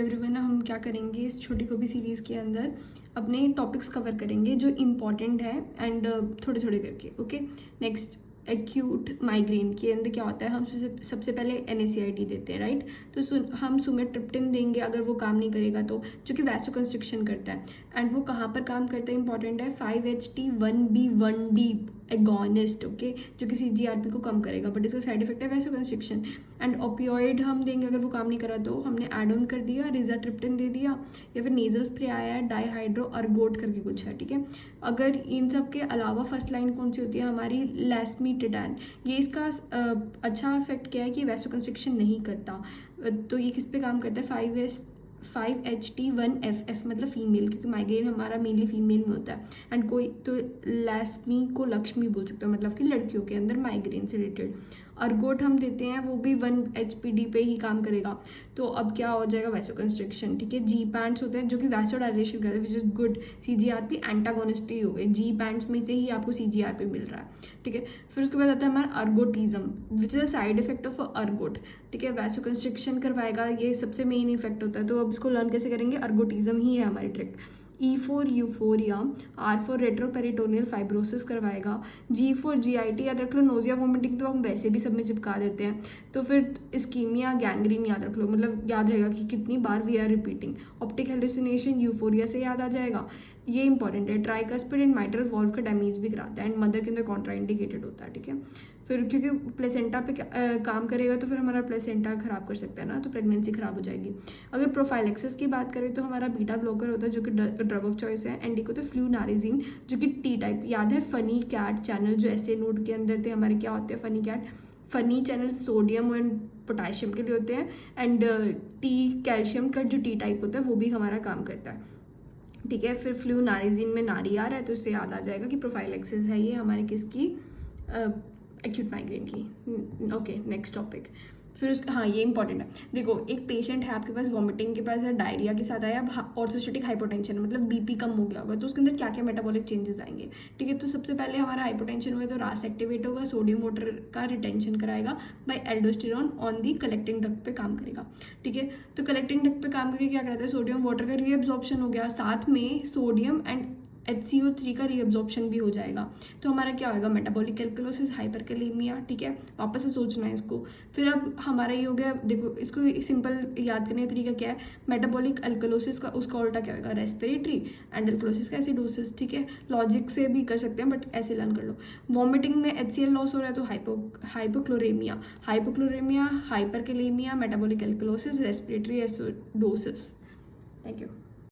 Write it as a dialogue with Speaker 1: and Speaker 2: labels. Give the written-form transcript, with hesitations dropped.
Speaker 1: Everyone, हम क्या करेंगे इस छोटी को भी सीरीज़ के अंदर अपने टॉपिक्स कवर करेंगे जो इम्पॉर्टेंट है एंड थोड़े थोड़े करके। ओके, नेक्स्ट एक्यूट माइग्रेन के अंदर क्या होता है, हम सबसे पहले NSAID देते हैं, राइट। तो हम सुमेट्रिप्टिन देंगे अगर वो काम नहीं करेगा तो, जो कि वैसोकंस्ट्रिक्शन करता है। एंड वो कहाँ पर काम करता है, इंपॉर्टेंट है, 5-HT1B1D एगोनिस्ट, ओके, जो कि CGRP को कम करेगा, बट इसका साइड इफेक्ट है वैसोकंस्ट्रिक्शन। एंड ओपियोइड हम देंगे अगर वो काम नहीं करा तो हमने एड ऑन कर दिया, रिजाट्रिप्टिन दे दिया, या फिर नेजल स्प्रे आया है, डाईहाइड्रो अर्गोट करके कुछ है, ठीक है। अगर इन सब के अलावा फर्स्ट लाइन कौन सी होती है हमारी, लेस्मीटिडान। ये इसका अच्छा इफेक्ट क्या है कि वैसोकंस्ट्रिक्शन नहीं करता, तो ये किस पे काम करता है, 5HT1FF मतलब फीमेल, क्योंकि माइग्रेन हमारा मेनली फीमेल में होता है। एंड कोई तो लैस्मी को लक्ष्मी बोल सकते हो, मतलब कि लड़कियों के अंदर माइग्रेन से रिलेटेड। अर्गोट हम देते हैं, वो भी 1 HPD पे ही काम करेगा, तो अब क्या हो जाएगा, वैसोकंस्ट्रिक्शन, ठीक है। जी पैंट्स होते हैं जो कि वैसोडाइलेशन करते हैं, which is good. CGRP antagonist ही हो गए, जी पैंट्स में से ही आपको CGRP मिल रहा है, ठीक है। फिर उसके बाद आता है हमारा ergotism, which is a side effect of ergot, ठीक है। वैसोकंस्ट्रिक्शन करवाएगा, ये सबसे मेन इफेक्ट होता है। तो अब इसको लर्न कैसे करेंगे, अर्गोटिज्म ही है हमारी trick. E for euphoria, R for retroperitoneal fibrosis करवाएगा, G for GIT याद रख लो, नोजिया वोमिटिंग तो हम वैसे भी सब में चिपका देते हैं, तो फिर इस्कीमिया गैंग्रीन याद रख लो, मतलब याद रहेगा कि कितनी बार we are repeating. Optic hallucination euphoria से याद आ जाएगा, ये इंपॉर्टेंट है। ट्राइकस्पिड एंड माइट्रल वॉल्व का डैमेज भी कराता है एंड मदर के अंदर कॉन्ट्राइंडिकेटेड होता है, ठीक है। फिर क्योंकि प्लेसेंटा पे काम करेगा तो फिर हमारा प्लेसेंटा खराब कर सकता है ना, तो प्रेगनेंसी खराब हो जाएगी। अगर प्रोफाइलेक्सिस की बात करें तो हमारा बीटा ब्लॉकर होता है जो कि ड्रग ऑफ चॉइस है। एंड एक होता है फ्लूनारिजिन जो कि T टाइप, याद है फनी कैट चैनल जो ऐसे नोट के अंदर थे हमारे, क्या होते हैं funny cat, funny channel sodium and potassium के लिए होते हैं। एंड T कैल्शियम का जो T टाइप होता है वो भी हमारा काम करता है, ठीक है। फिर फ्लूनारिजिन में नारी आ रहा है तो इससे याद आ जाएगा कि प्रोफाइलेक्सिस है ये हमारे किसकी, एक्यूट माइग्रेन की। Okay, next topic. फिर उसका हाँ ये इंपॉर्टेंट है, देखो एक पेशेंट है आपके पास, वॉमिटिंग के पास है, डायरिया के साथ आया, ऑर्थोस्टेटिक हाइपोटेंशन मतलब BP कम हो गया होगा, तो उसके अंदर क्या क्या मेटाबॉलिक चेंजेस आएंगे, ठीक है। तो सबसे पहले हमारा हाइपोटेंशन हुआ तो RAS एक्टिवेट होगा, सोडियम वाटर का रिटेंशन कराएगा by aldosterone on the collecting duct पे काम करेगा, ठीक है। तो कलेक्टिंग डक्ट पे काम करके क्या करता है, सोडियम वाटर का रीअब्जॉर्प्शन हो गया, साथ में सोडियम एंड HCO3 का रीअब्जॉर्प्शन भी हो जाएगा, तो हमारा क्या होगा, मेटाबॉलिक एल्कलोसिस, हाइपरकैलेमिया, ठीक है। वापस से सोचना है इसको। फिर अब हमारा ये हो गया, देखो इसको सिंपल याद करने का तरीका क्या है, मेटाबॉलिक एल्कलोसिस का उसका उल्टा क्या होगा, रेस्पिरेटरी, एंड एल्कलोसिस का एसिडोसिस, ठीक है। लॉजिक से भी कर सकते हैं बट ऐसे लर्न कर लो। वॉमिटिंग में HCl लॉस हो रहा है तो hypochloraemia, hyperkalaemia, metabolic alkalosis, respiratory acidosis. Thank you.